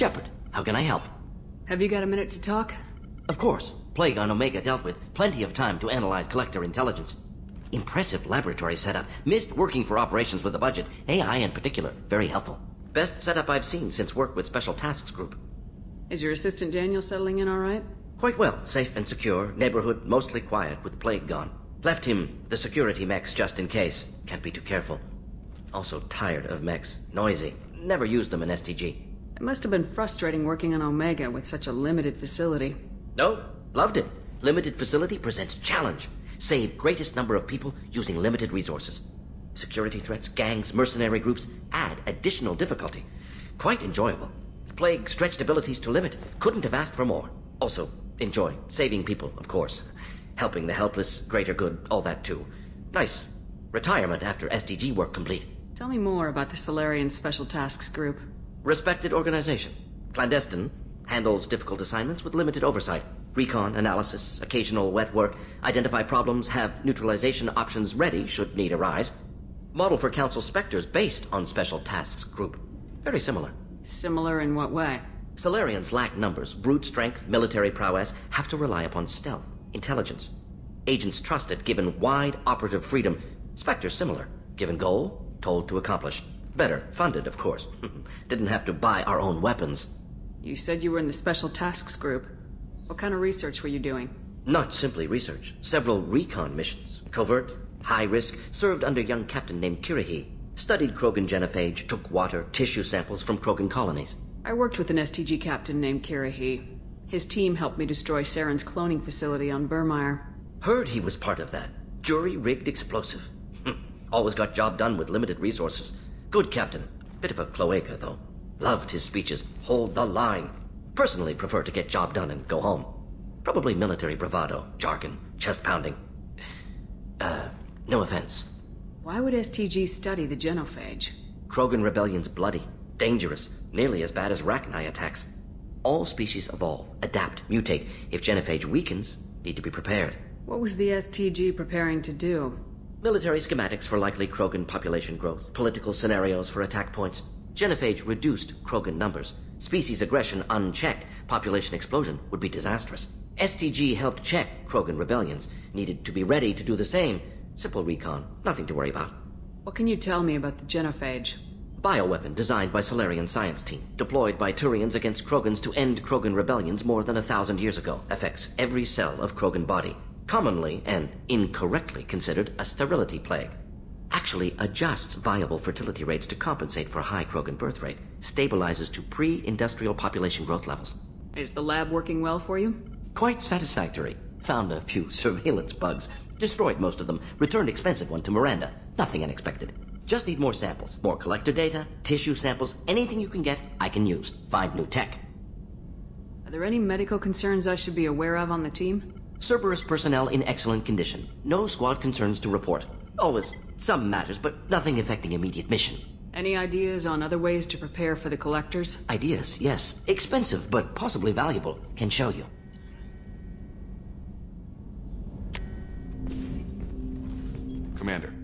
Shepard, how can I help? Have you got a minute to talk? Of course. Plague on Omega dealt with. Plenty of time to analyze collector intelligence. Impressive laboratory setup. Missed working for operations with a budget. AI in particular. Very helpful. Best setup I've seen since work with Special Tasks Group. Is your assistant Daniel settling in all right? Quite well. Safe and secure. Neighborhood mostly quiet with Plague gone. Left him the security mechs just in case. Can't be too careful. Also tired of mechs. Noisy. Never used them in STG. It must have been frustrating working on Omega with such a limited facility. No, loved it. Limited facility presents challenge. Save greatest number of people using limited resources. Security threats, gangs, mercenary groups add additional difficulty. Quite enjoyable. Plague stretched abilities to limit. Couldn't have asked for more. Also, enjoy. Saving people, of course. Helping the helpless, greater good, all that too. Nice. Retirement after SDG work complete. Tell me more about the Solarian Special Tasks Group. Respected organization. Clandestine. Handles difficult assignments with limited oversight. Recon, analysis, occasional wet work. Identify problems, have neutralization options ready should need arise. Model for Council Spectres based on Special Tasks Group. Very similar. Similar in what way? Solarians lack numbers, brute strength, military prowess, have to rely upon stealth, intelligence. Agents trusted, given wide operative freedom. Spectres similar, given goal, told to accomplish. Better, funded, of course. Didn't have to buy our own weapons. You said you were in the Special Tasks Group. What kind of research were you doing? Not simply research. Several recon missions. Covert, high risk, served under a young captain named Kirihi. Studied Krogan genophage, took water, tissue samples from Krogan colonies. I worked with an STG captain named Kirihi. His team helped me destroy Saren's cloning facility on Burmire. Heard he was part of that. Jury-rigged explosive. Always got job done with limited resources. Good captain. Bit of a cloaca, though. Loved his speeches. Hold the line. Personally prefer to get job done and go home. Probably military bravado, jargon, chest-pounding. No offense. Why would STG study the genophage? Krogan rebellion's bloody, dangerous, nearly as bad as Rachni attacks. All species evolve, adapt, mutate. If genophage weakens, need to be prepared. What was the STG preparing to do? Military schematics for likely Krogan population growth, political scenarios for attack points. Genophage reduced Krogan numbers. Species aggression unchecked, population explosion would be disastrous. STG helped check Krogan rebellions, needed to be ready to do the same. Simple recon, nothing to worry about. What can you tell me about the genophage? Bioweapon designed by Solarian science team, deployed by Turians against Krogans to end Krogan rebellions more than 1,000 years ago. Affects every cell of Krogan body. Commonly and incorrectly considered a sterility plague. Actually adjusts viable fertility rates to compensate for a high Krogan birth rate. Stabilizes to pre-industrial population growth levels. Is the lab working well for you? Quite satisfactory. Found a few surveillance bugs. Destroyed most of them. Returned expensive one to Miranda. Nothing unexpected. Just need more samples. More collector data, tissue samples, anything you can get, I can use. Find new tech. Are there any medical concerns I should be aware of on the team? Cerberus personnel in excellent condition. No squad concerns to report. Always some matters, but nothing affecting immediate mission. Any ideas on other ways to prepare for the collectors? Ideas, yes. Expensive, but possibly valuable. Can show you. Commander,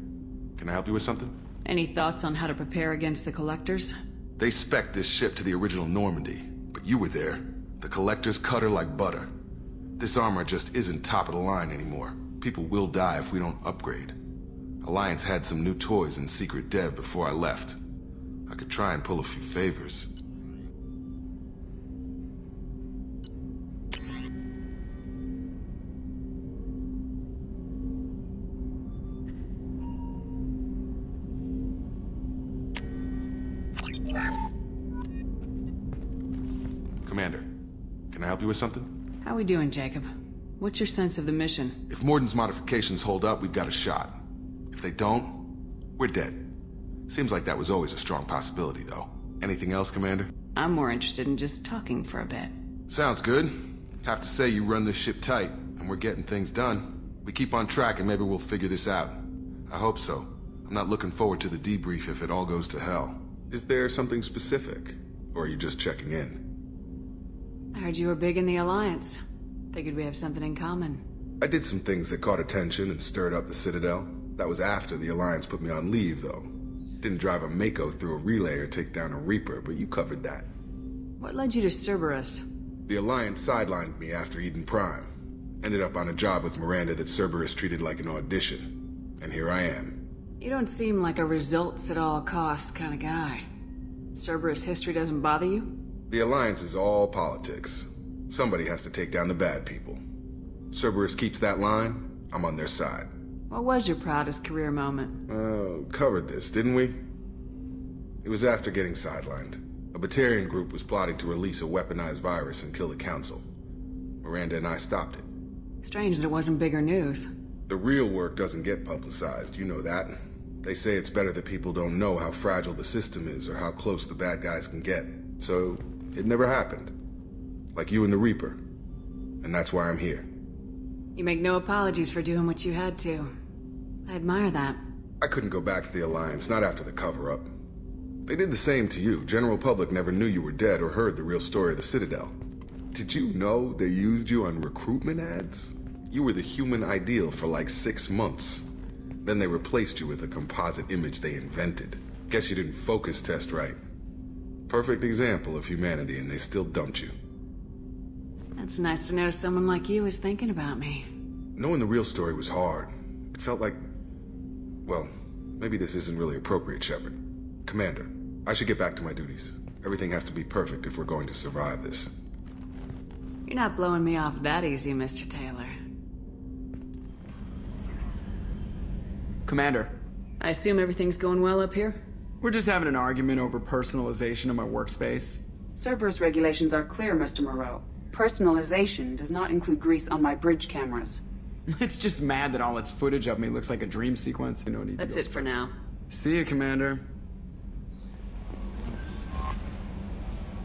can I help you with something? Any thoughts on how to prepare against the collectors? They spec'd this ship to the original Normandy, but you were there. The collectors cut her like butter. This armor just isn't top of the line anymore. People will die if we don't upgrade. Alliance had some new toys in secret dev before I left. I could try and pull a few favors. Commander, can I help you with something? How we doing, Jacob? What's your sense of the mission? If Morden's modifications hold up, we've got a shot. If they don't, we're dead. Seems like that was always a strong possibility, though. Anything else, Commander? I'm more interested in just talking for a bit. Sounds good. Have to say you run this ship tight, and we're getting things done. We keep on track and maybe we'll figure this out. I hope so. I'm not looking forward to the debrief if it all goes to hell. Is there something specific? Or are you just checking in? I heard you were big in the Alliance. Figured we have something in common. I did some things that caught attention and stirred up the Citadel. That was after the Alliance put me on leave, though. Didn't drive a Mako through a relay or take down a Reaper, but you covered that. What led you to Cerberus? The Alliance sidelined me after Eden Prime. Ended up on a job with Miranda that Cerberus treated like an audition. And here I am. You don't seem like a results at all costs kind of guy. Cerberus history doesn't bother you? The Alliance is all politics. Somebody has to take down the bad people. Cerberus keeps that line, I'm on their side. What was your proudest career moment? Covered this, didn't we? It was after getting sidelined. A Batarian group was plotting to release a weaponized virus and kill the Council. Miranda and I stopped it. Strange that it wasn't bigger news. The real work doesn't get publicized, you know that. They say it's better that people don't know how fragile the system is or how close the bad guys can get. So, it never happened. Like you and the Reaper. And that's why I'm here. You make no apologies for doing what you had to. I admire that. I couldn't go back to the Alliance, not after the cover-up. They did the same to you. General public never knew you were dead or heard the real story of the Citadel. Did you know they used you on recruitment ads? You were the human ideal for like 6 months. Then they replaced you with a composite image they invented. Guess you didn't focus test right. Perfect example of humanity, and they still dumped you. It's nice to know someone like you is thinking about me. Knowing the real story was hard. It felt like... Well, maybe this isn't really appropriate, Shepard. Commander, I should get back to my duties. Everything has to be perfect if we're going to survive this. You're not blowing me off that easy, Mr. Taylor. Commander. I assume everything's going well up here? We're just having an argument over personalization of my workspace. Cerberus regulations are clear, Mr. Moreau. Personalization does not include grease on my bridge cameras. It's just mad that all its footage of me looks like a dream sequence. You know, That's it for now. See you, Commander.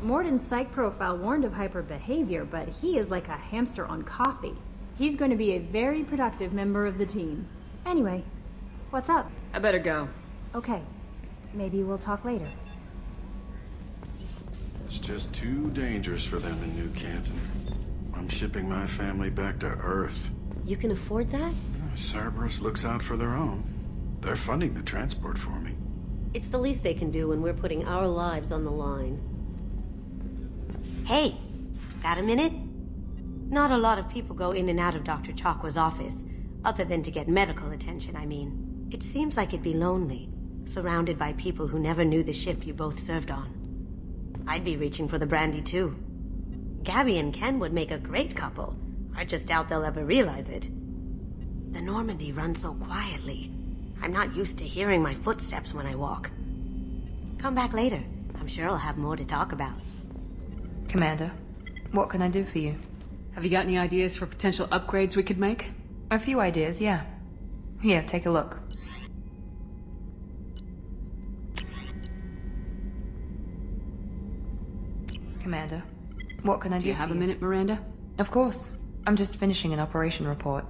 Morden's psych profile warned of hyper behavior, but he is like a hamster on coffee. He's going to be a very productive member of the team. Anyway, what's up? I better go. Okay, maybe we'll talk later. It's just too dangerous for them in New Canton. I'm shipping my family back to Earth. You can afford that? Cerberus looks out for their own. They're funding the transport for me. It's the least they can do when we're putting our lives on the line. Hey, got a minute? Not a lot of people go in and out of Dr. Chakwa's office, other than to get medical attention, I mean. It seems like it'd be lonely, surrounded by people who never knew the ship you both served on. I'd be reaching for the brandy too. Gabby and Ken would make a great couple. I just doubt they'll ever realize it. The Normandy runs so quietly. I'm not used to hearing my footsteps when I walk. Come back later. I'm sure I'll have more to talk about. Commander, what can I do for you? Have you got any ideas for potential upgrades we could make? A few ideas, yeah. Here, take a look. Commander, what can I do you have for a minute, Miranda? Of course. I'm just finishing an operation report.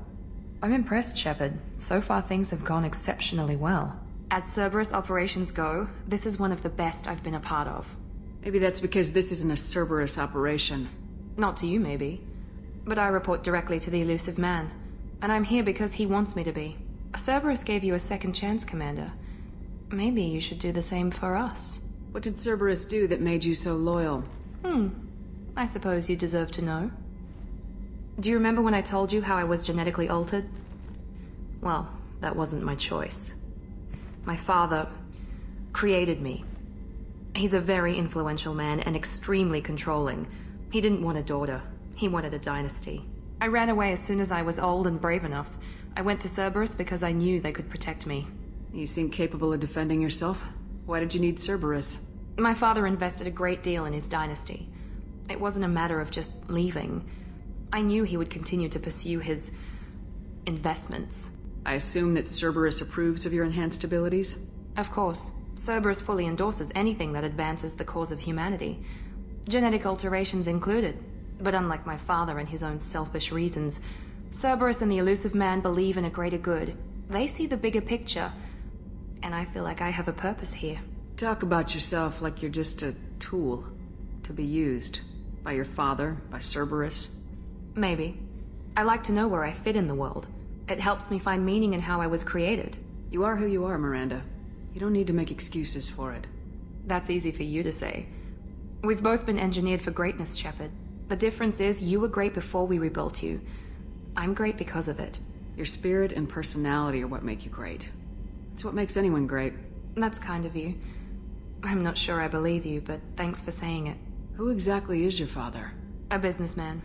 I'm impressed, Shepard. So far things have gone exceptionally well. As Cerberus operations go, this is one of the best I've been a part of. Maybe that's because this isn't a Cerberus operation. Not to you, maybe. But I report directly to the elusive man. And I'm here because he wants me to be. Cerberus gave you a second chance, Commander. Maybe you should do the same for us. What did Cerberus do that made you so loyal? I suppose you deserve to know. Do you remember when I told you how I was genetically altered? Well, that wasn't my choice. My father created me. He's a very influential man and extremely controlling. He didn't want a daughter. He wanted a dynasty. I ran away as soon as I was old and brave enough. I went to Cerberus because I knew they could protect me. You seem capable of defending yourself. Why did you need Cerberus? My father invested a great deal in his dynasty. It wasn't a matter of just leaving. I knew he would continue to pursue his investments. I assume that Cerberus approves of your enhanced abilities? Of course. Cerberus fully endorses anything that advances the cause of humanity. Genetic alterations included. But unlike my father and his own selfish reasons, Cerberus and the elusive man believe in a greater good. They see the bigger picture, and I feel like I have a purpose here. Talk about yourself like you're just a tool to be used. By your father, by Cerberus. Maybe. I like to know where I fit in the world. It helps me find meaning in how I was created. You are who you are, Miranda. You don't need to make excuses for it. That's easy for you to say. We've both been engineered for greatness, Shepard. The difference is you were great before we rebuilt you. I'm great because of it. Your spirit and personality are what make you great. It's what makes anyone great. That's kind of you. I'm not sure I believe you, but thanks for saying it. Who exactly is your father? A businessman,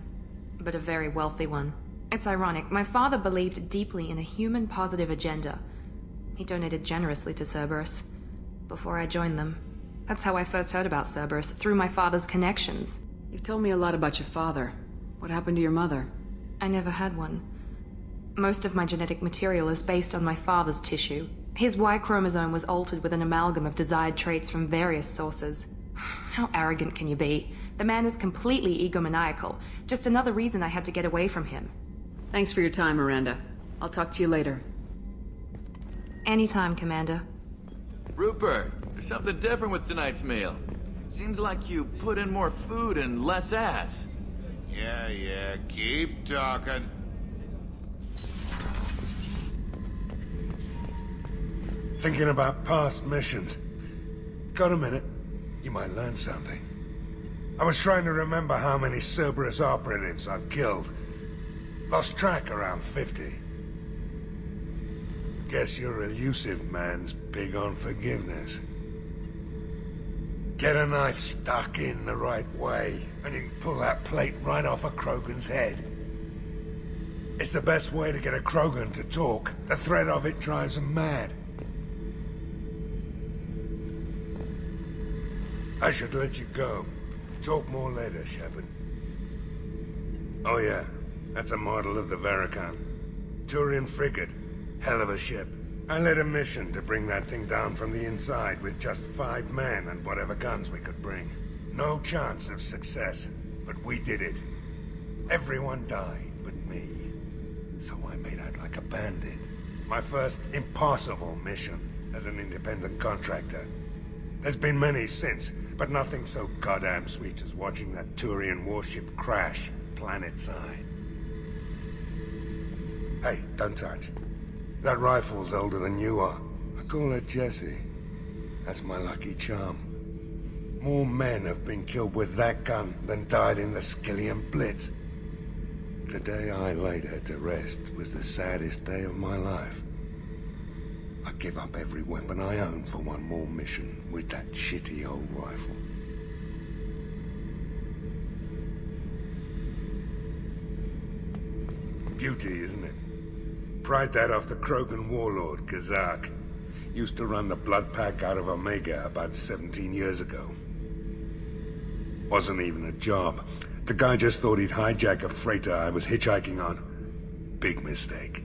but a very wealthy one. It's ironic. My father believed deeply in a human-positive agenda. He donated generously to Cerberus before I joined them. That's how I first heard about Cerberus, through my father's connections. You've told me a lot about your father. What happened to your mother? I never had one. Most of my genetic material is based on my father's tissue. His Y chromosome was altered with an amalgam of desired traits from various sources. How arrogant can you be? The man is completely egomaniacal. Just another reason I had to get away from him. Thanks for your time, Miranda. I'll talk to you later. Anytime, Commander. Rupert, there's something different with tonight's meal. Seems like you put in more food and less ass. Yeah, keep talking. Thinking about past missions. Got a minute? You might learn something. I was trying to remember how many Cerberus operatives I've killed. Lost track around 50. Guess your elusive man's big on forgiveness. Get a knife stuck in the right way, and you can pull that plate right off a Krogan's head. It's the best way to get a Krogan to talk. The threat of it drives him mad. I should let you go. Talk more later, Shepard. Oh yeah, that's a model of the Paragon. Turian frigate. Hell of a ship. I led a mission to bring that thing down from the inside with just 5 men and whatever guns we could bring. No chance of success, but we did it. Everyone died but me. So I made out like a bandit. My first impossible mission as an independent contractor. There's been many since, but nothing so goddamn sweet as watching that Turian warship crash planet-side. Hey, don't touch. That rifle's older than you are. I call it Jesse. That's my lucky charm. More men have been killed with that gun than died in the Skillian Blitz. The day I laid her to rest was the saddest day of my life. I'd give up every weapon I own for one more mission with that shitty old rifle. Beauty, isn't it? Pried that off the Krogan warlord, Kazak. Used to run the blood pack out of Omega about 17 years ago. Wasn't even a job. The guy just thought he'd hijack a freighter I was hitchhiking on. Big mistake.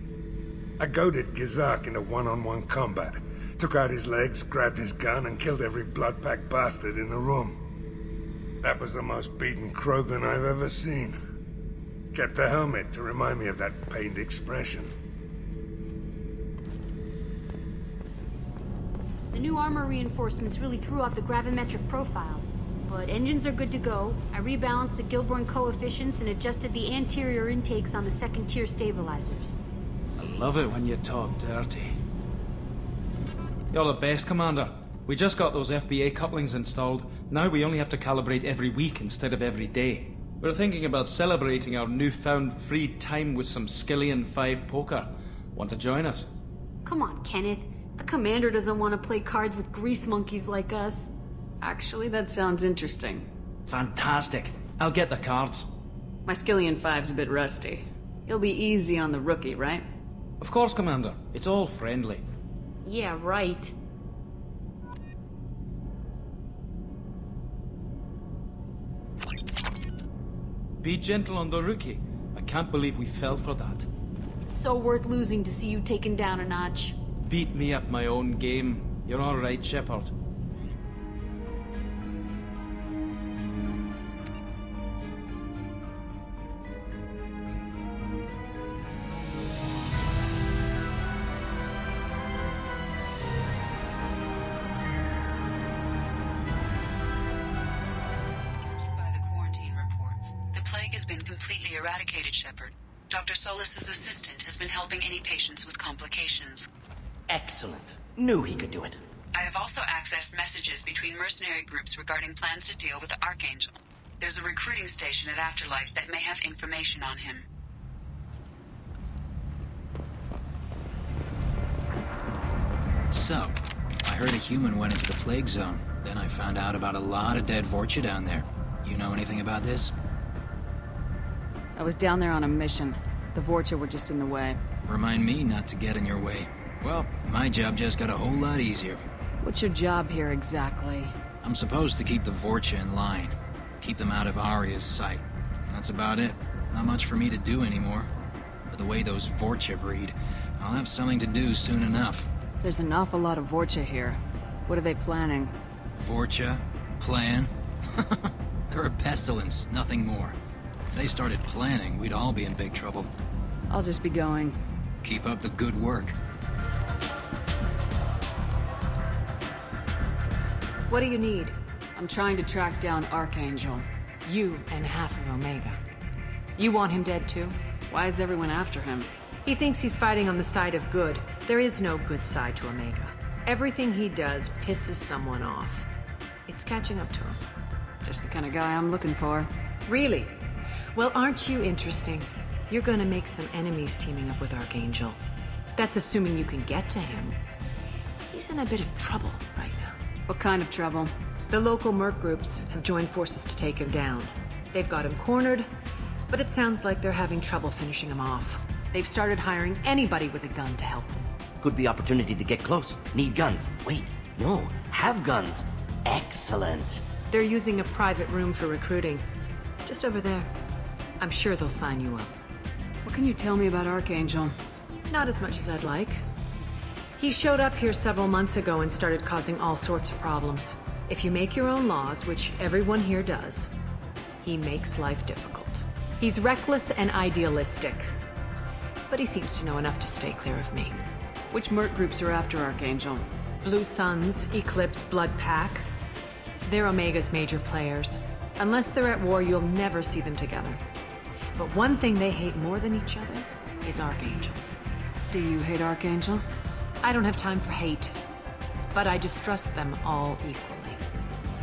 I goaded Kazak into one-on-one combat. Took out his legs, grabbed his gun, and killed every blood pack bastard in the room. That was the most beaten Krogan I've ever seen. Kept a helmet to remind me of that pained expression. The new armor reinforcements really threw off the gravimetric profiles. But engines are good to go. I rebalanced the Gilborn coefficients and adjusted the anterior intakes on the second-tier stabilizers. I love it when you talk dirty. You're the best, Commander. We just got those FBA couplings installed. Now we only have to calibrate every week instead of every day. We're thinking about celebrating our newfound free time with some Skillian 5 poker. Want to join us? Come on, Kenneth. The commander doesn't want to play cards with grease monkeys like us. Actually, that sounds interesting. Fantastic. I'll get the cards. My Skillian 5's a bit rusty. You'll be easy on the rookie, right? Of course, Commander. It's all friendly. Yeah, right. Be gentle on the rookie. I can't believe we fell for that. It's so worth losing to see you taken down a notch. Beat me at my own game. You're all right, Shepard. Completely eradicated, Shepard. Dr. Solis's assistant has been helping any patients with complications. Excellent. Knew he could do it. I have also accessed messages between mercenary groups regarding plans to deal with the Archangel. There's a recruiting station at Afterlife that may have information on him. So, I heard a human went into the plague zone. Then I found out about a lot of dead Vorcha down there. You know anything about this? I was down there on a mission. The Vorcha were just in the way. Remind me not to get in your way. Well, my job just got a whole lot easier. What's your job here exactly? I'm supposed to keep the Vorcha in line. Keep them out of Aria's sight. That's about it. Not much for me to do anymore. But the way those Vorcha breed, I'll have something to do soon enough. There's an awful lot of Vorcha here. What are they planning? Vorcha? Plan? They're a pestilence, nothing more. If they started planning, we'd all be in big trouble. I'll just be going. Keep up the good work. What do you need? I'm trying to track down Archangel. You and half of Omega. You want him dead too? Why is everyone after him? He thinks he's fighting on the side of good. There is no good side to Omega. Everything he does pisses someone off. It's catching up to him. Just the kind of guy I'm looking for. Really? Well, aren't you interesting? You're gonna make some enemies teaming up with Archangel. That's assuming you can get to him. He's in a bit of trouble right now. What kind of trouble? The local merc groups have joined forces to take him down. They've got him cornered, but it sounds like they're having trouble finishing him off. They've started hiring anybody with a gun to help them. Could be opportunity to get close. Need guns. Wait, no, have guns. Excellent. They're using a private room for recruiting. Just over there. I'm sure they'll sign you up. What can you tell me about Archangel? Not as much as I'd like. He showed up here several months ago and started causing all sorts of problems. If you make your own laws, which everyone here does, he makes life difficult. He's reckless and idealistic. But he seems to know enough to stay clear of me. Which merc groups are after Archangel? Blue Suns, Eclipse, Blood Pack. They're Omega's major players. Unless they're at war, you'll never see them together. But one thing they hate more than each other is Archangel. Do you hate Archangel? I don't have time for hate. But I distrust them all equally.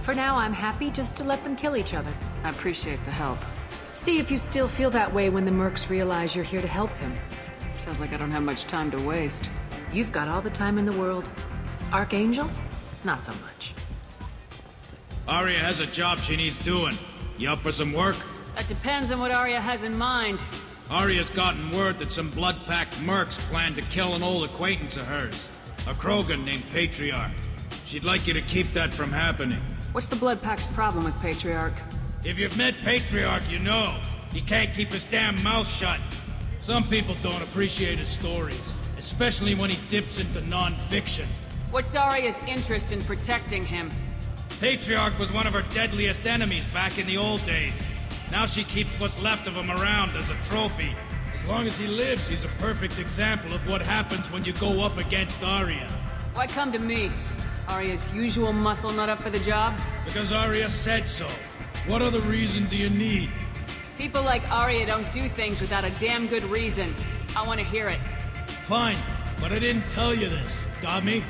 For now, I'm happy just to let them kill each other. I appreciate the help. See if you still feel that way when the mercs realize you're here to help him. Sounds like I don't have much time to waste. You've got all the time in the world. Archangel? Not so much. Aria has a job she needs doing. You up for some work? That depends on what Arya has in mind. Aria's gotten word that some blood-packed mercs plan to kill an old acquaintance of hers. A Krogan named Patriarch. She'd like you to keep that from happening. What's the Blood Pack's problem with Patriarch? If you've met Patriarch, you know. He can't keep his damn mouth shut. Some people don't appreciate his stories, especially when he dips into non-fiction. What's Arya's interest in protecting him? Patriarch was one of her deadliest enemies back in the old days. Now she keeps what's left of him around as a trophy. As long as he lives, he's a perfect example of what happens when you go up against Arya. Why come to me? Arya's usual muscle not up for the job? Because Arya said so. What other reason do you need? People like Arya don't do things without a damn good reason. I want to hear it. Fine, but I didn't tell you this. Got me?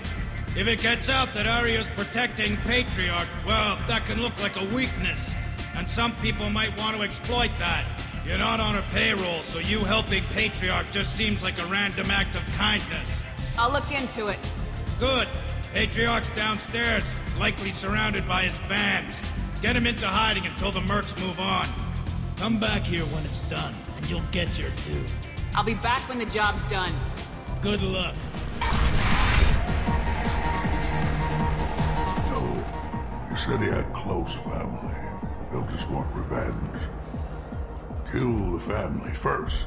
If it gets out that Arya's protecting Patriarch, well, that can look like a weakness. And some people might want to exploit that. You're not on her payroll, so you helping Patriarch just seems like a random act of kindness. I'll look into it. Good. Patriarch's downstairs, likely surrounded by his fans. Get him into hiding until the mercs move on. Come back here when it's done, and you'll get your due. I'll be back when the job's done. Good luck. No. You said he had close family. They'll just want revenge. Kill the family first.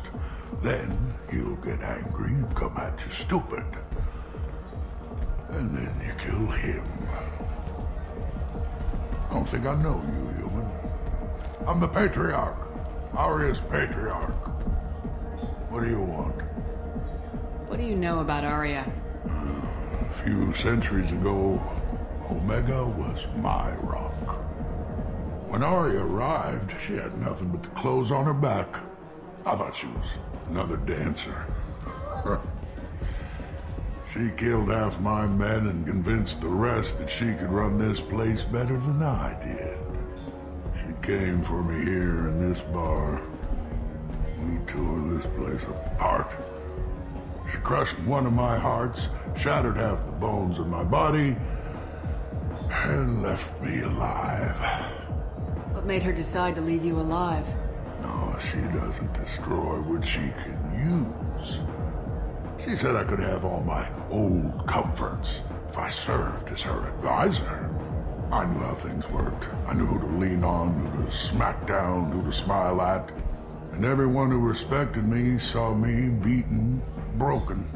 Then he'll get angry and come at you stupid. And then you kill him. I don't think I know you, human. I'm the Patriarch. Arya's Patriarch. What do you want? What do you know about Arya? A few centuries ago, Omega was my rock. When Arya arrived, she had nothing but the clothes on her back. I thought she was another dancer. She killed half my men and convinced the rest that she could run this place better than I did. She came for me here in this bar. We tore this place apart. She crushed one of my hearts, shattered half the bones in my body, and left me alive. What made her decide to leave you alive? No, she doesn't destroy what she can use. She said I could have all my old comforts if I served as her advisor. I knew how things worked. I knew who to lean on, who to smack down, who to smile at. And everyone who respected me saw me beaten, broken.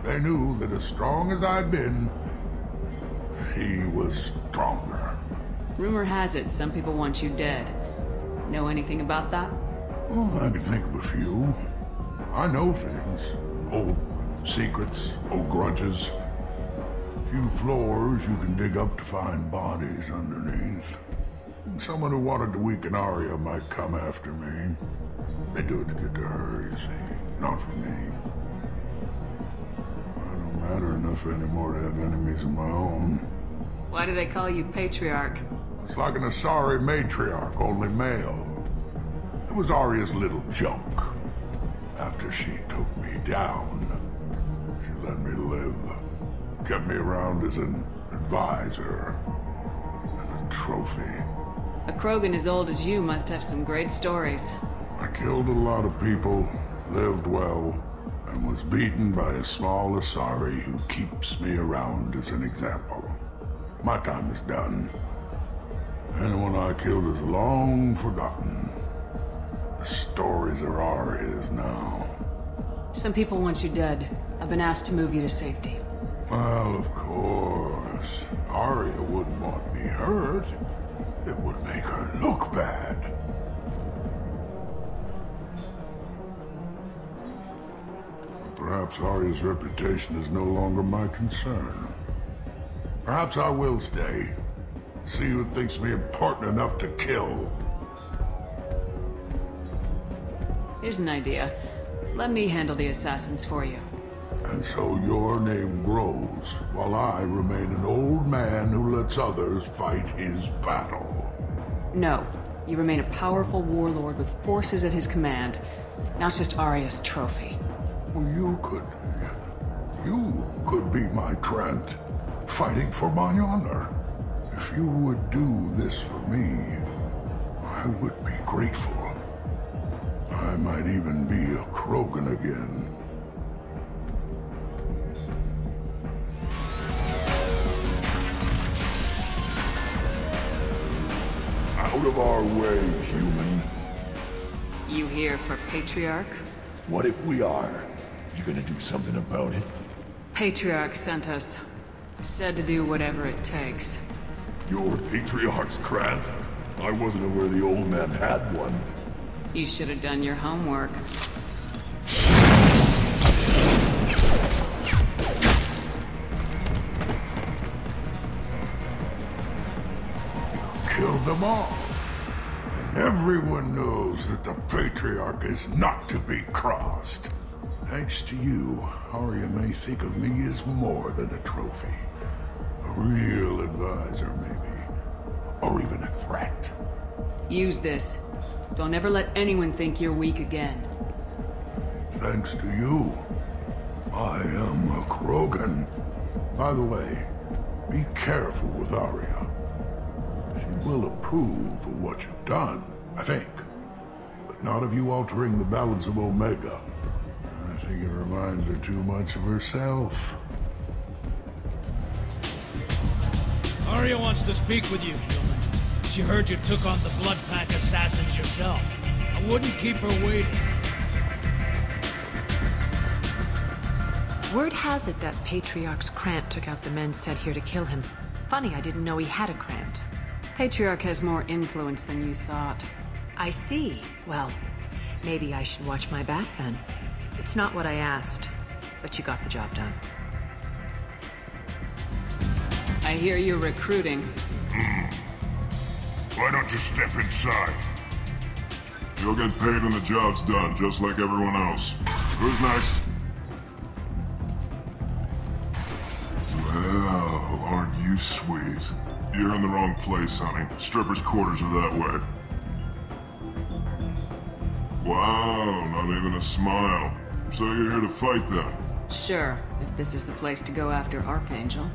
They knew that as strong as I'd been, she was stronger. Rumor has it some people want you dead. Know anything about that? Well, I can think of a few. I know things. Old secrets, old grudges. A few floors you can dig up to find bodies underneath. Someone who wanted to weaken Arya might come after me. They do it to get to her, you see, not for me. I don't matter enough anymore to have enemies of my own. Why do they call you Patriarch? It's like an Asari matriarch, only male. It was Arya's little joke. After she took me down, she let me live. Kept me around as an advisor and a trophy. A Krogan as old as you must have some great stories. I killed a lot of people, lived well, and was beaten by a small Asari who keeps me around as an example. My time is done. Anyone I killed is long forgotten. The stories are Arya's now. Some people want you dead. I've been asked to move you to safety. Well, of course. Arya wouldn't want me hurt. It would make her look bad. But perhaps Arya's reputation is no longer my concern. Perhaps I will stay. See who thinks me important enough to kill. Here's an idea. Let me handle the assassins for you. And so your name grows, while I remain an old man who lets others fight his battle. No. You remain a powerful warlord with forces at his command, not just Arya's trophy. Well, you could be my Trent, fighting for my honor. If you would do this for me, I would be grateful. I might even be a Krogan again. Out of our way, human. You here for Patriarch? What if we are? You gonna do something about it? Patriarch sent us. Said to do whatever it takes. Your Patriarch's Krant? I wasn't aware the old man had one. You should have done your homework. Killed them all. And everyone knows that the Patriarch is not to be crossed. Thanks to you, Arya may think of me as more than a trophy. A real advisor, maybe. Or even a threat. Use this. Don't ever let anyone think you're weak again. Thanks to you, I am a Krogan. By the way, be careful with Arya. She will approve of what you've done, I think. But not of you altering the balance of Omega. I think it reminds her too much of herself. Arya wants to speak with you, human. She heard you took on the Blood Pack assassins yourself. I wouldn't keep her waiting. Word has it that Patriarch's Krant took out the men sent here to kill him. Funny, I didn't know he had a Krant. Patriarch has more influence than you thought. I see. Well, maybe I should watch my back then. It's not what I asked, but you got the job done. I hear you're recruiting. Why don't you step inside? You'll get paid when the job's done, just like everyone else. Who's next? Well, aren't you sweet? You're in the wrong place, honey. Strippers' quarters are that way. Wow, not even a smile. So you're here to fight then? Sure, if this is the place to go after Archangel.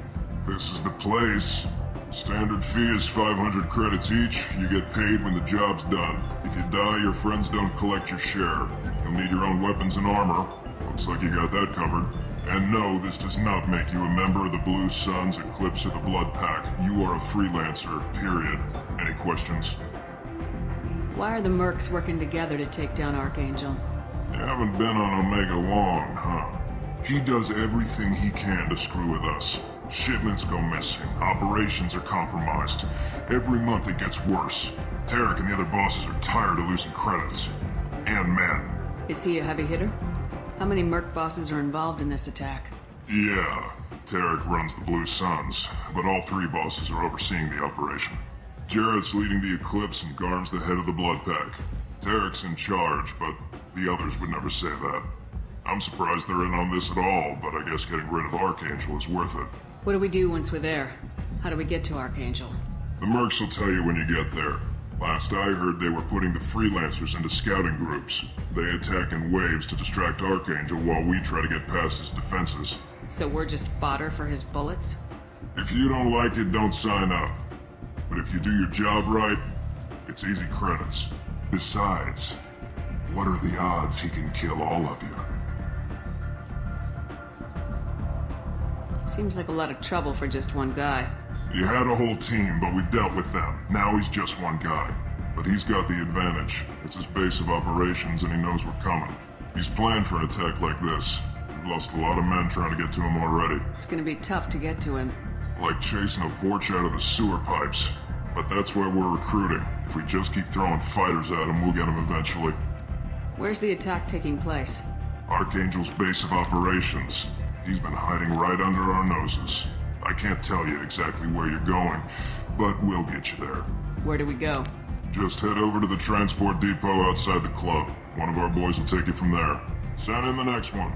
This is the place. Standard fee is 500 credits each. You get paid when the job's done. If you die, your friends don't collect your share. You'll need your own weapons and armor. Looks like you got that covered. And no, this does not make you a member of the Blue Suns, Eclipse, or the Blood Pack. You are a freelancer, period. Any questions? Why are the mercs working together to take down Archangel? You haven't been on Omega long, huh? He does everything he can to screw with us. Shipments go missing, operations are compromised. Every month it gets worse. Tarek and the other bosses are tired of losing credits. And men. Is he a heavy hitter? How many merc bosses are involved in this attack? Yeah, Tarek runs the Blue Suns, but all three bosses are overseeing the operation. Jarrett's leading the Eclipse and Garn's the head of the Blood Pack. Tarek's in charge, but the others would never say that. I'm surprised they're in on this at all, but I guess getting rid of Archangel is worth it. What do we do once we're there? How do we get to Archangel? The mercs will tell you when you get there. Last I heard, they were putting the freelancers into scouting groups. They attack in waves to distract Archangel while we try to get past his defenses. So we're just fodder for his bullets? If you don't like it, don't sign up. But if you do your job right, it's easy credits. Besides, what are the odds he can kill all of you? Seems like a lot of trouble for just one guy. You had a whole team, but we've dealt with them. Now he's just one guy. But he's got the advantage. It's his base of operations and he knows we're coming. He's planned for an attack like this. We've lost a lot of men trying to get to him already. It's gonna be tough to get to him. Like chasing a Vorch out of the sewer pipes. But that's why we're recruiting. If we just keep throwing fighters at him, we'll get him eventually. Where's the attack taking place? Archangel's base of operations. He's been hiding right under our noses. I can't tell you exactly where you're going, but we'll get you there. Where do we go? Just head over to the transport depot outside the club. One of our boys will take you from there. Send in the next one.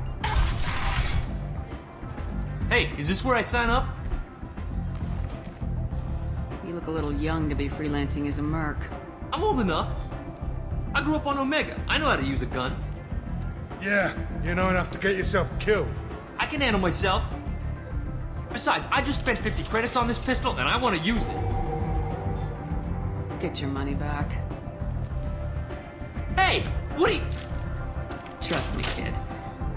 Hey, is this where I sign up? You look a little young to be freelancing as a merc. I'm old enough. I grew up on Omega. I know how to use a gun. Yeah, you know enough to get yourself killed. I can handle myself. Besides, I just spent 50 credits on this pistol and I want to use it. Get your money back. Hey, what are you... Trust me, kid.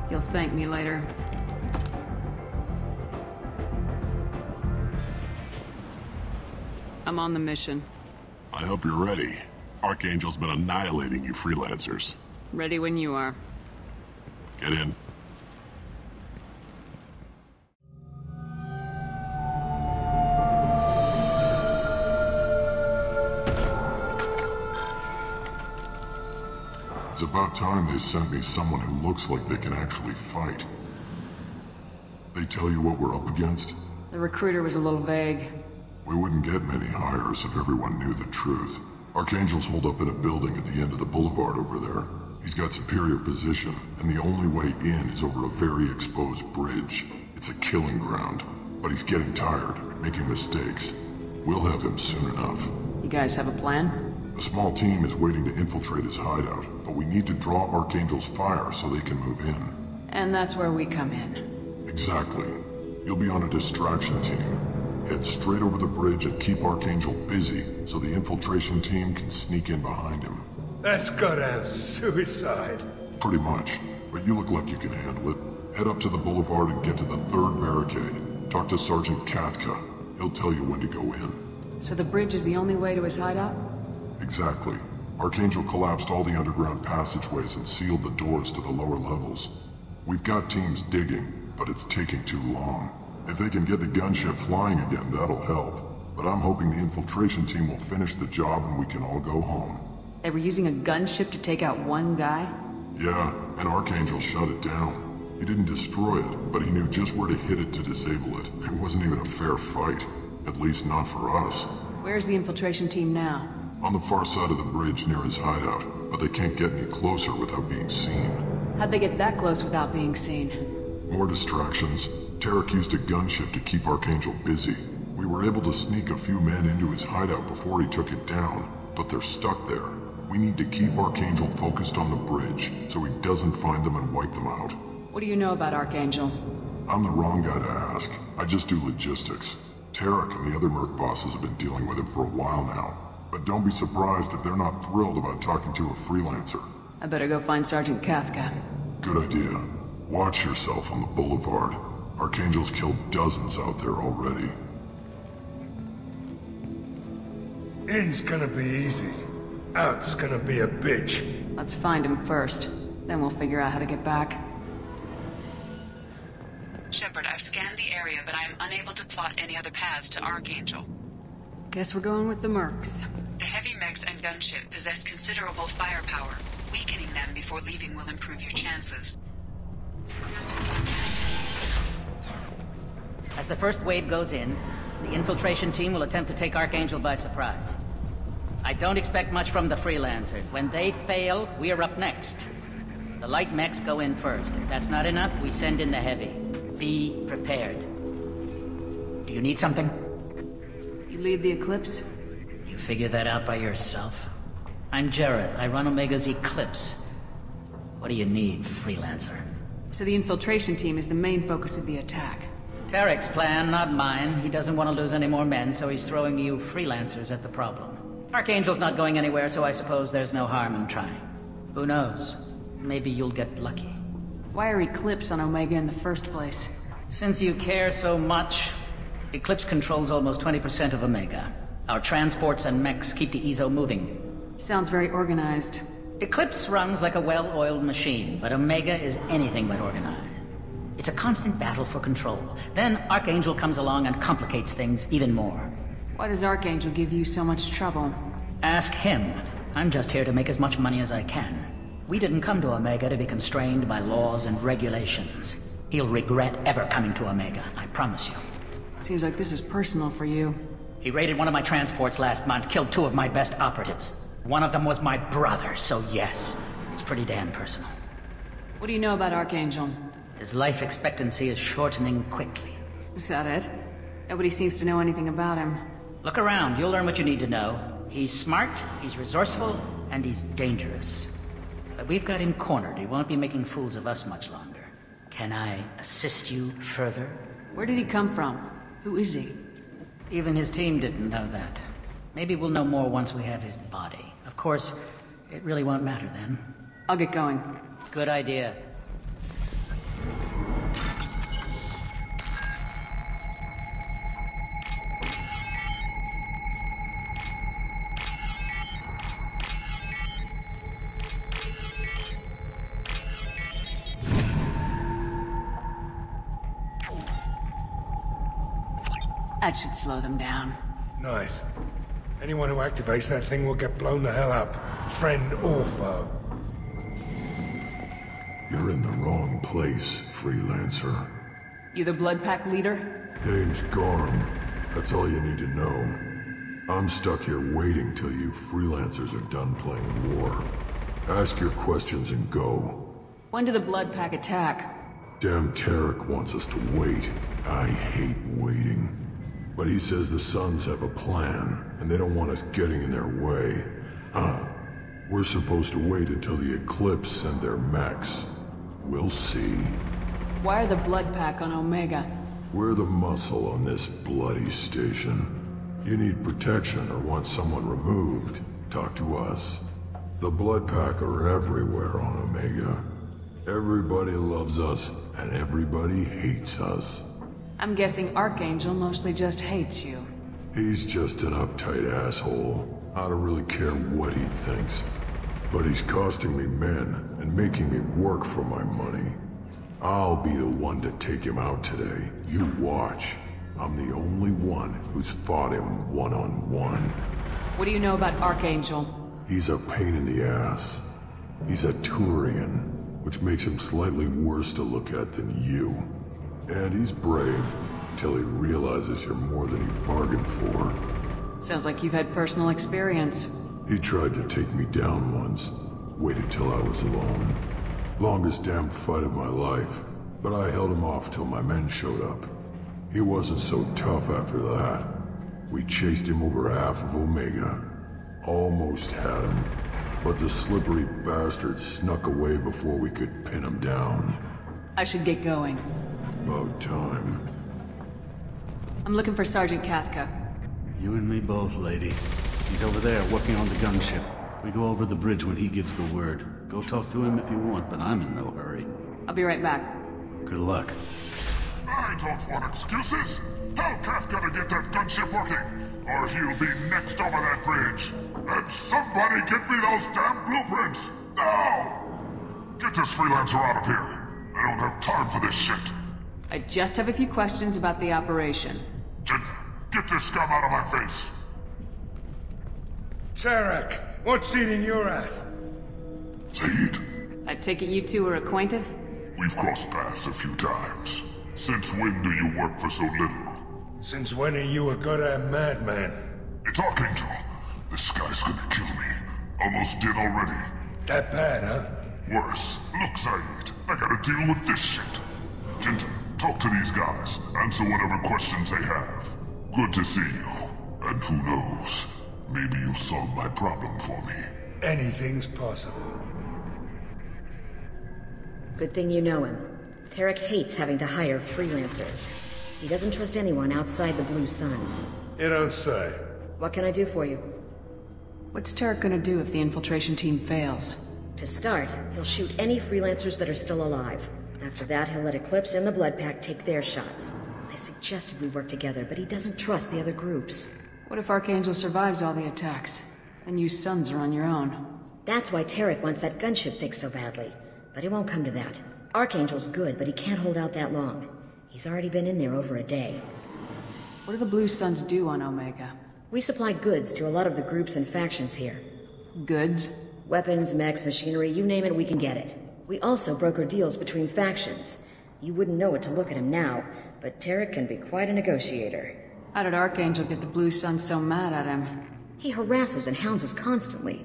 You'll thank me later. I'm on the mission. I hope you're ready. Archangel's been annihilating you freelancers. Ready when you are. Get in. It's about time they sent me someone who looks like they can actually fight. They tell you what we're up against? The recruiter was a little vague. We wouldn't get many hires if everyone knew the truth. Archangel's holed up in a building at the end of the boulevard over there. He's got superior position, and the only way in is over a very exposed bridge. It's a killing ground. But he's getting tired, making mistakes. We'll have him soon enough. You guys have a plan? A small team is waiting to infiltrate his hideout, but we need to draw Archangel's fire so they can move in. And that's where we come in. Exactly. You'll be on a distraction team. Head straight over the bridge and keep Archangel busy so the infiltration team can sneak in behind him. That's goddamn suicide. Pretty much, but you look like you can handle it. Head up to the boulevard and get to the third barricade. Talk to Sergeant Katka. He'll tell you when to go in. So the bridge is the only way to his hideout? Exactly. Archangel collapsed all the underground passageways and sealed the doors to the lower levels. We've got teams digging, but it's taking too long. If they can get the gunship flying again, that'll help. But I'm hoping the infiltration team will finish the job and we can all go home. They were using a gunship to take out one guy? Yeah, and Archangel shut it down. He didn't destroy it, but he knew just where to hit it to disable it. It wasn't even a fair fight. At least not for us. Where's the infiltration team now? On the far side of the bridge near his hideout, but they can't get any closer without being seen. How'd they get that close without being seen? More distractions. Tarek used a gunship to keep Archangel busy. We were able to sneak a few men into his hideout before he took it down, but they're stuck there. We need to keep Archangel focused on the bridge, so he doesn't find them and wipe them out. What do you know about Archangel? I'm the wrong guy to ask. I just do logistics. Tarek and the other merc bosses have been dealing with him for a while now. But don't be surprised if they're not thrilled about talking to a freelancer. I better go find Sergeant Kafka. Good idea. Watch yourself on the boulevard. Archangel's killed dozens out there already. In's gonna be easy. Out's gonna be a bitch. Let's find him first. Then we'll figure out how to get back. Shepard, I've scanned the area, but I am unable to plot any other paths to Archangel. Guess we're going with the mercs. The heavy mechs and gunship possess considerable firepower. Weakening them before leaving will improve your chances. As the first wave goes in, the infiltration team will attempt to take Archangel by surprise. I don't expect much from the freelancers. When they fail, we're up next. The light mechs go in first. If that's not enough, we send in the heavy. Be prepared. Do you need something? You lead the Eclipse? You figure that out by yourself? I'm Jareth. I run Omega's Eclipse. What do you need, freelancer? So the infiltration team is the main focus of the attack. Tarek's plan, not mine. He doesn't want to lose any more men, so he's throwing you freelancers at the problem. Archangel's not going anywhere, so I suppose there's no harm in trying. Who knows? Maybe you'll get lucky. Why are Eclipse on Omega in the first place? Since you care so much, Eclipse controls almost 20% of Omega. Our transports and mechs keep the EZO moving. Sounds very organized. Eclipse runs like a well-oiled machine, but Omega is anything but organized. It's a constant battle for control. Then Archangel comes along and complicates things even more. Why does Archangel give you so much trouble? Ask him. I'm just here to make as much money as I can. We didn't come to Omega to be constrained by laws and regulations. He'll regret ever coming to Omega, I promise you. Seems like this is personal for you. He raided one of my transports last month, killed 2 of my best operatives. One of them was my brother, so yes, it's pretty damn personal. What do you know about Archangel? His life expectancy is shortening quickly. Is that it? Nobody seems to know anything about him. Look around, you'll learn what you need to know. He's smart, he's resourceful, and he's dangerous. But we've got him cornered. He won't be making fools of us much longer. Can I assist you further? Where did he come from? Who is he? Even his team didn't know that. Maybe we'll know more once we have his body. Of course, it really won't matter then. I'll get going. Good idea. That should slow them down. Nice. Anyone who activates that thing will get blown the hell up. Friend or foe. You're in the wrong place, freelancer. You the Blood Pack leader? Name's Garm. That's all you need to know. I'm stuck here waiting till you freelancers are done playing war. Ask your questions and go. When did the Blood Pack attack? Damn Tarek wants us to wait. I hate waiting. But he says the Suns have a plan, and they don't want us getting in their way. We're supposed to wait until the Eclipse and their mechs. We'll see. Why are the Blood Pack on Omega? We're the muscle on this bloody station. You need protection or want someone removed, talk to us. The Blood Pack are everywhere on Omega. Everybody loves us, and everybody hates us. I'm guessing Archangel mostly just hates you. He's just an uptight asshole. I don't really care what he thinks. But he's costing me men and making me work for my money. I'll be the one to take him out today. You watch. I'm the only one who's fought him one-on-one. What do you know about Archangel? He's a pain in the ass. He's a Turian, which makes him slightly worse to look at than you. And he's brave, till he realizes you're more than he bargained for. Sounds like you've had personal experience. He tried to take me down once. Waited till I was alone. Longest damn fight of my life. but I held him off till my men showed up. He wasn't so tough after that. We chased him over half of Omega. Almost had him, but the slippery bastard snuck away before we could pin him down. I should get going. About time. I'm looking for Sergeant Kafka. You and me both, lady. He's over there working on the gunship. We go over the bridge when he gives the word. Go talk to him if you want, but I'm in no hurry. I'll be right back. Good luck. I don't want excuses. Tell Kafka to get that gunship working, or he'll be next over that bridge. And somebody get me those damn blueprints! Now! Get this freelancer out of here. I don't have time for this shit. I just have a few questions about the operation. Gent, get this scum out of my face. Tarek, what's eating your ass? Zaid, I take it you two are acquainted? we've crossed paths a few times. Since when do you work for so little? Since when are you a goddamn madman? It's Archangel. This guy's gonna kill me. Almost did already. That bad, huh? Worse. Look, Zaid, I gotta deal with this shit. Jensen, talk to these guys. Answer whatever questions they have. Good to see you. And who knows, maybe you'll solve my problem for me. Anything's possible. Good thing you know him. Tarek hates having to hire freelancers. He doesn't trust anyone outside the Blue Suns. You don't say. What can I do for you? What's Tarek gonna do if the infiltration team fails? To start, he'll shoot any freelancers that are still alive. After that, he'll let Eclipse and the Blood Pack take their shots. I suggested we work together, but he doesn't trust the other groups. What if Archangel survives all the attacks? Then you Suns are on your own. That's why Tarek wants that gunship fixed so badly. But it won't come to that. Archangel's good, but he can't hold out that long. He's already been in there over a day. What do the Blue Suns do on Omega? We supply goods to a lot of the groups and factions here. Goods? Weapons, mechs, machinery, you name it, we can get it. We also broker deals between factions. You wouldn't know it to look at him now, but Tarek can be quite a negotiator. How did Archangel get the Blue Suns so mad at him? He harasses and hounds us constantly.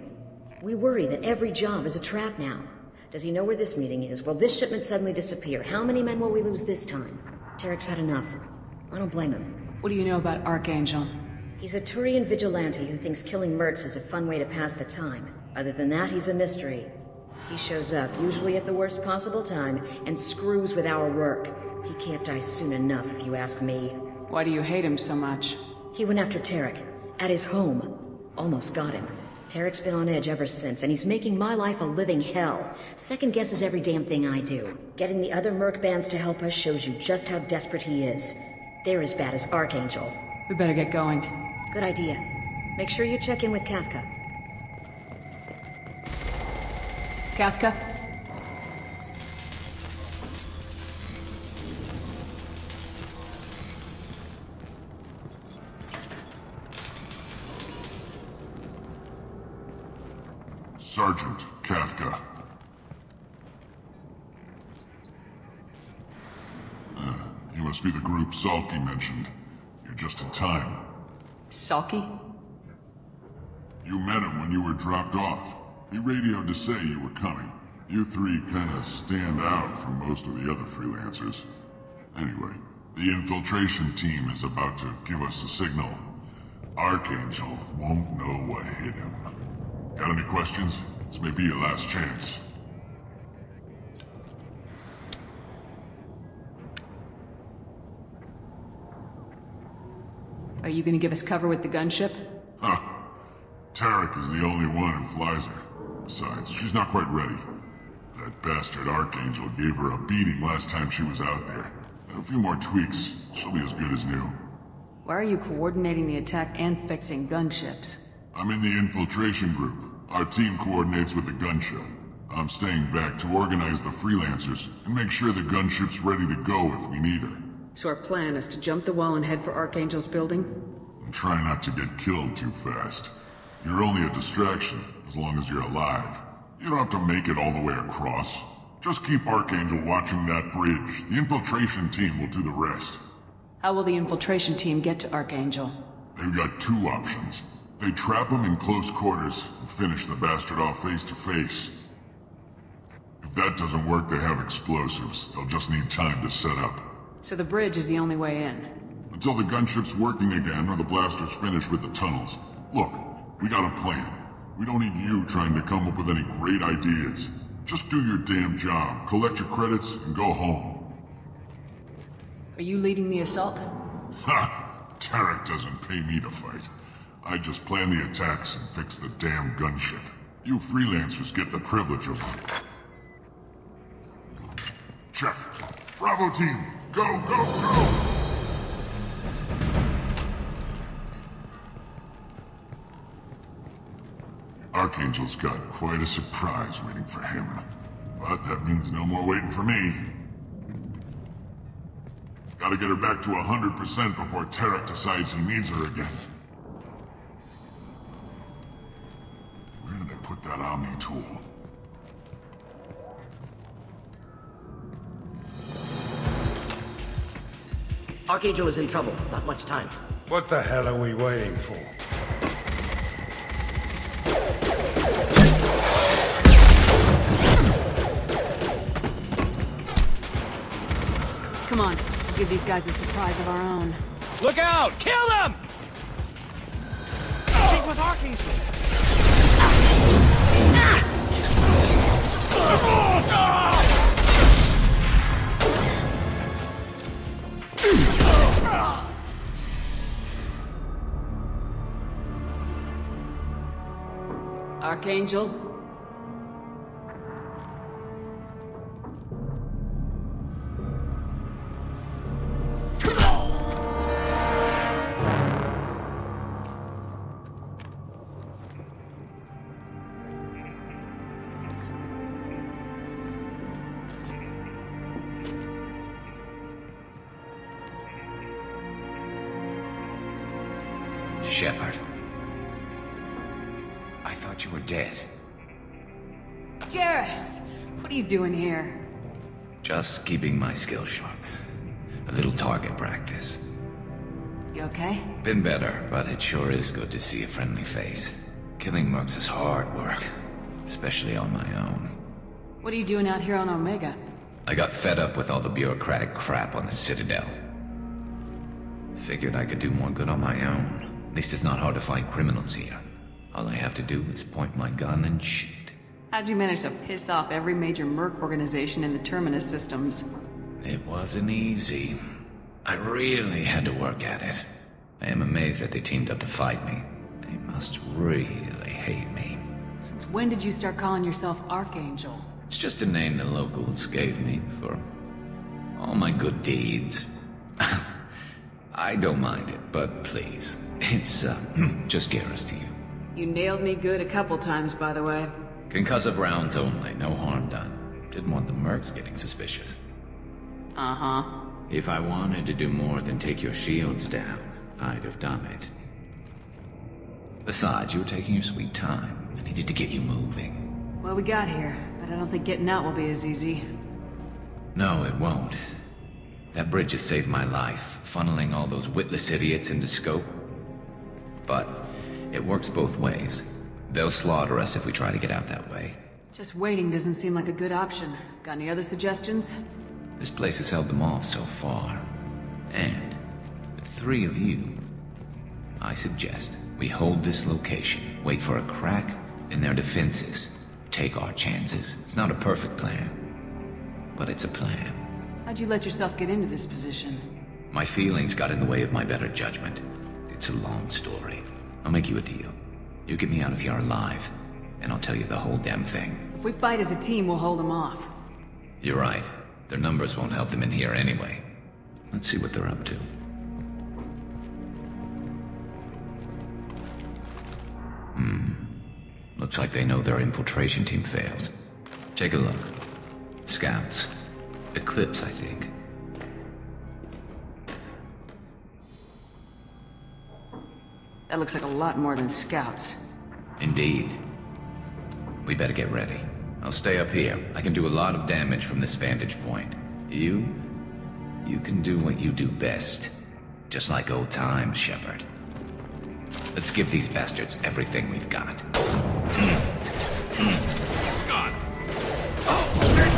We worry that every job is a trap now. Does he know where this meeting is? Will this shipment suddenly disappear? How many men will we lose this time? Tarek's had enough. I don't blame him. What do you know about Archangel? He's a Turian vigilante who thinks killing mercs is a fun way to pass the time. Other than that, he's a mystery. He shows up, usually at the worst possible time, and screws with our work. He can't die soon enough, if you ask me. Why do you hate him so much? He went after Tarek. At his home. Almost got him. Tarek's been on edge ever since, and he's making my life a living hell. Second guesses every damn thing I do. Getting the other merc bands to help us shows you just how desperate he is. They're as bad as Archangel. We better get going. Good idea. Make sure you check in with Kafka. Kafka? Sergeant Kafka. You must be the group Salky mentioned. You're just in time. Salky? You met him when you were dropped off. He radioed to say you were coming. You three kinda stand out from most of the other freelancers. Anyway, the infiltration team is about to give us a signal. Archangel won't know what hit him. Got any questions? This may be your last chance. Are you gonna give us cover with the gunship? Huh. Tarek is the only one who flies her. Besides, she's not quite ready. That bastard Archangel gave her a beating last time she was out there. A few more tweaks, she'll be as good as new. Why are you coordinating the attack and fixing gunships? I'm in the infiltration group. Our team coordinates with the gunship. I'm staying back to organize the freelancers and make sure the gunship's ready to go if we need her. So our plan is to jump the wall and head for Archangel's building? And try not to get killed too fast. You're only a distraction, as long as you're alive. You don't have to make it all the way across. Just keep Archangel watching that bridge. The infiltration team will do the rest. How will the infiltration team get to Archangel? They've got two options. They trap him in close quarters and finish the bastard off face to face. If If that doesn't work, they have explosives. They'll just need time to set up. So the bridge is the only way in. Until the gunship's working again or the blasters finish with the tunnels. Look, we got a plan. We don't need you trying to come up with any great ideas. Just do your damn job, collect your credits, and go home. Are you leading the assault? Ha! Tarek doesn't pay me to fight. I just plan the attacks and fix the damn gunship. You freelancers get the privilege of... Check. Bravo team, go, go, go! Archangel's got quite a surprise waiting for him. But that means no more waiting for me. Gotta get her back to 100% before Tarek decides he needs her again. Where did I put that Omni tool? Archangel is in trouble. Not much time. What the hell are we waiting for? Come on, we'll give these guys a surprise of our own. Look out! Kill them! She's with Archangel! Archangel? Shepard. I thought you were dead. Garrus! What are you doing here? Just keeping my skills sharp. A little target practice. You okay? Been better, but it sure is good to see a friendly face. Killing mercs is hard work, especially on my own. What are you doing out here on Omega? I got fed up with all the bureaucratic crap on the Citadel. Figured I could do more good on my own. At least it's not hard to find criminals here. All I have to do is point my gun and shoot. How'd you manage to piss off every major merc organization in the Terminus systems? It wasn't easy. I really had to work at it. I am amazed that they teamed up to fight me. They must really hate me. Since when did you start calling yourself Archangel? It's just a name the locals gave me for all my good deeds. I don't mind it, but please, it's just Garrus to you. You nailed me good a couple times, by the way. Concussive rounds only, no harm done. Didn't want the mercs getting suspicious. Uh-huh. If I wanted to do more than take your shields down, I'd have done it. Besides, you were taking your sweet time. I needed to get you moving. Well, we got here, but I don't think getting out will be as easy. No, it won't. That bridge has saved my life, funneling all those witless idiots into scope. But it works both ways. They'll slaughter us if we try to get out that way. Just waiting doesn't seem like a good option. Got any other suggestions? This place has held them off so far. And with 3 of you, I suggest we hold this location, wait for a crack in their defenses, take our chances. It's not a perfect plan, but it's a plan. How'd you let yourself get into this position? My feelings got in the way of my better judgment. It's a long story. I'll make you a deal. You get me out of here alive, and I'll tell you the whole damn thing. If we fight as a team, we'll hold them off. You're right. Their numbers won't help them in here anyway. Let's see what they're up to. Looks like they know their infiltration team failed. Take a look. Scouts. Eclipse, I think. That looks like a lot more than scouts. Indeed. We better get ready. I'll stay up here. I can do a lot of damage from this vantage point. You can do what you do best. Just like old times, Shepard. Let's give these bastards everything we've got. God. Oh,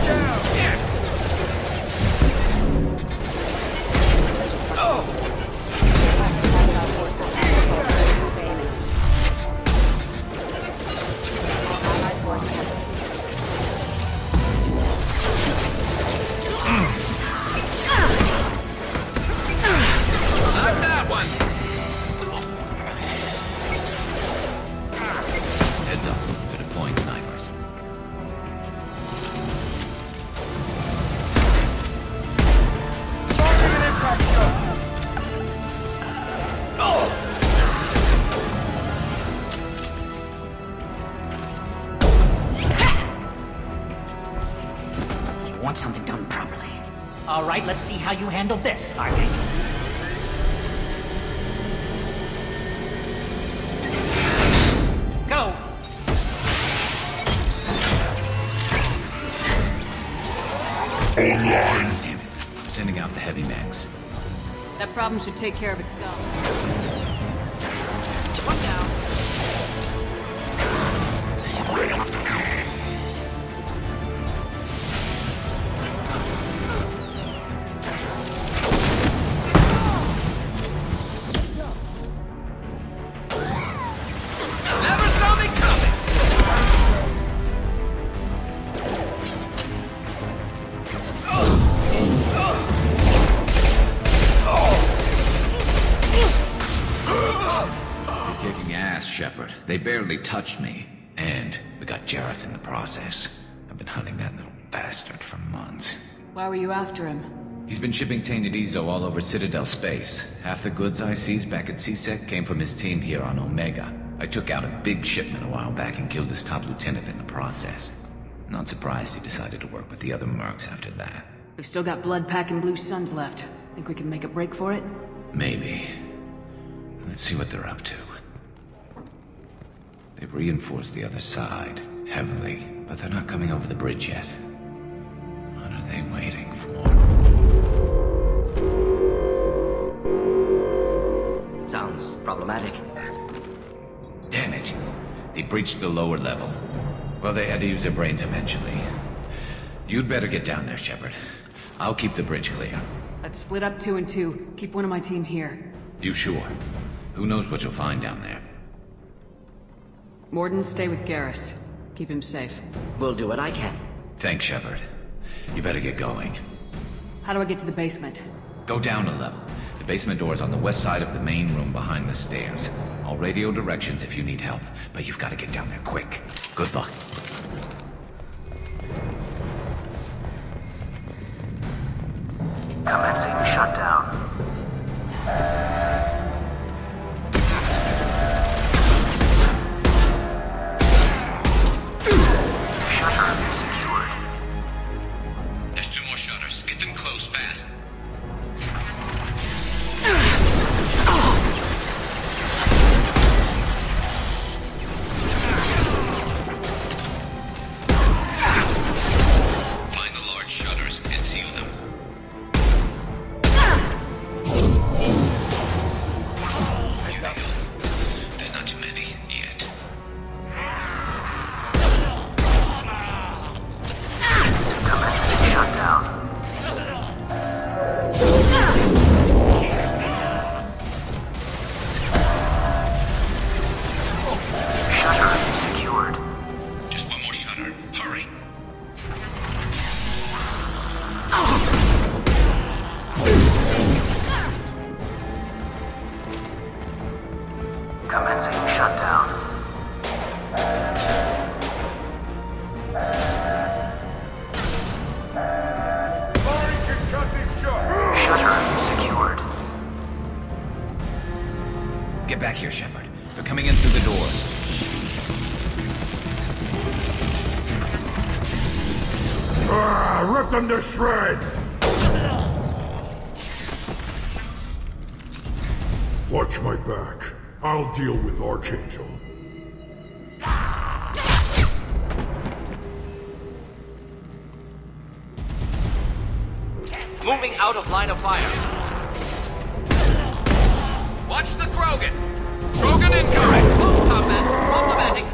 want something done properly. All right, let's see how you handle this, Archangel. Go! Online! Damn it. Sending out the heavy mechs. That problem should take care of itself. One down. Never saw me coming! You're kicking ass, Shepard. They barely touched me. And we got Jareth in the process. I've been hunting that little bastard for months. Why were you after him? He's been shipping tainted Ezo all over Citadel space. Half the goods I seized back at CSEC came from his team here on Omega. I took out a big shipment a while back and killed his top lieutenant in the process. Not surprised he decided to work with the other mercs after that. We've still got Blood Pack and Blue Suns left. Think we can make a break for it? Maybe. Let's see what they're up to. They've reinforced the other side, heavily, but they're not coming over the bridge yet. What are they waiting for? Sounds problematic. Damn it. They breached the lower level. Well, they had to use their brains eventually. You'd better get down there, Shepard. I'll keep the bridge clear. Let's split up 2 and 2. Keep one of my team here. You sure? Who knows what you'll find down there? Morden, stay with Garrus. Keep him safe. We'll do what I can. Thanks, Shepard. You better get going. How do I get to the basement? Go down a level. The basement door is on the west side of the main room behind the stairs. I'll radio directions if you need help, but you've got to get down there quick. Good luck. Commencing shutdown. There's 2 more shutters. Get them closed fast. Find the large shutters and seal them. Here they go. There's not too many yet. Shutdown. Shutter secured. Just 1 more shutter. Hurry. Commencing shutdown. Shutter secured. Get back here, Shepard. They're coming in through the doors. Rip them to shreds! Watch my back. I'll deal with Archangel. Moving out of line of fire. Watch the Krogan! Krogan incoming! Close combat! Complimenting!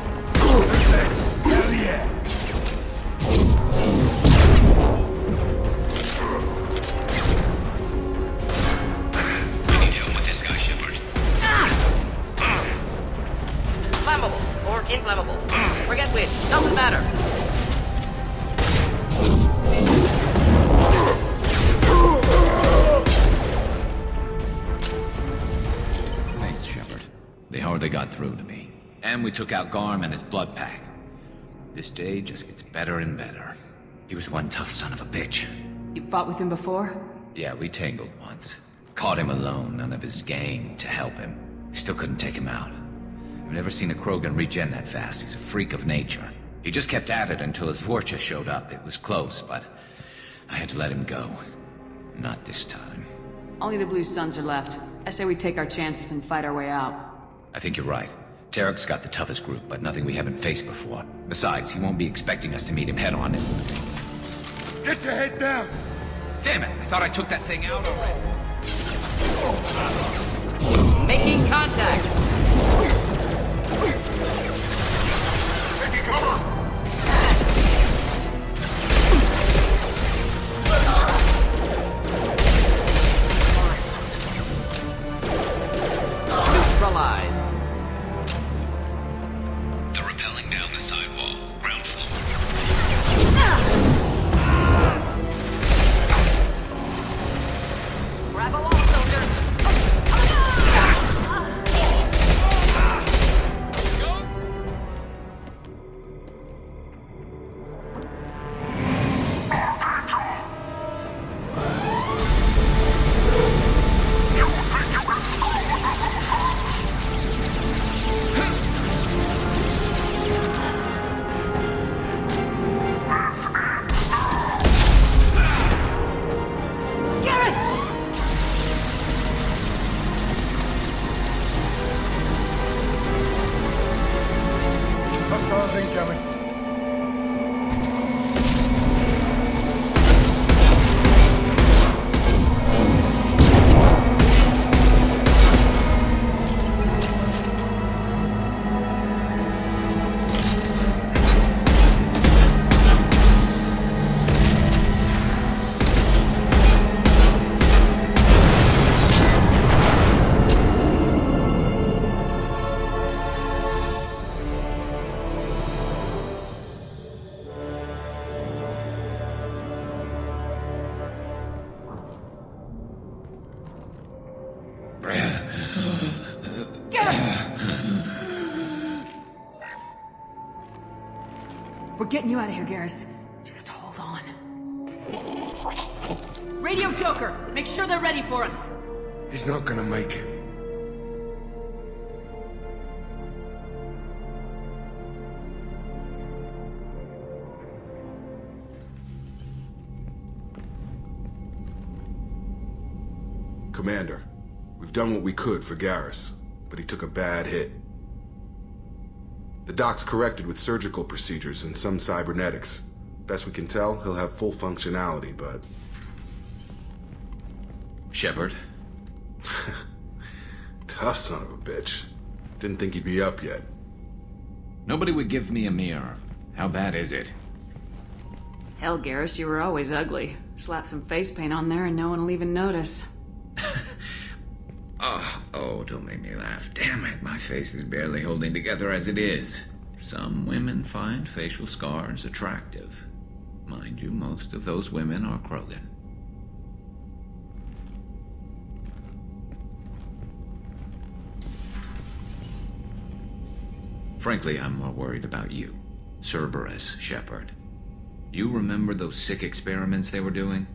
Hell yeah! We need help with this guy, Shepard. Flammable or inflammable. Forget which. Doesn't matter. Thanks, Shepard. They hardly got through to me. And we took out Garm and his blood pack. This day just gets better and better. He was one tough son of a bitch. You fought with him before? Yeah, we tangled once. Caught him alone, none of his gang to help him. Still couldn't take him out. I've never seen a Krogan regen that fast. He's a freak of nature. He just kept at it until his Vorcha showed up. It was close, but I had to let him go. Not this time. Only the Blue Suns are left. I say we take our chances and fight our way out. I think you're right. Tarek's got the toughest group, but nothing we haven't faced before. Besides, he won't be expecting us to meet him head-on. Get your head down! Damn it! I thought I took that thing out already. Making contact! Taking cover! Neutralized. They're rappelling down the sidewall. Ground floor. Grab a wall, soldier! We're getting you out of here, Garrus. Just hold on. Radio Joker, make sure they're ready for us. He's not gonna make it. Commander, we've done what we could for Garrus, but he took a bad hit. The doc's corrected with surgical procedures and some cybernetics. Best we can tell, he'll have full functionality, but... Shepard? Tough son of a bitch. Didn't think he'd be up yet. Nobody would give me a mirror. How bad is it? Hell, Garrus, you were always ugly. Slap some face paint on there and no one will even notice. Oh, don't make me laugh. Damn it, my face is barely holding together as it is. Some women find facial scars attractive. Mind you, most of those women are Krogan. Frankly, I'm more worried about you. Cerberus, Shepard. You remember those sick experiments they were doing?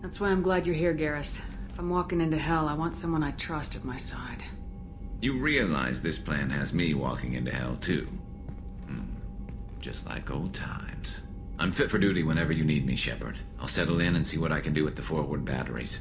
That's why I'm glad you're here, Garrus. If I'm walking into hell, I want someone I trust at my side. You realize this plan has me walking into hell, too. Just like old times. I'm fit for duty whenever you need me, Shepard. I'll settle in and see what I can do with the forward batteries.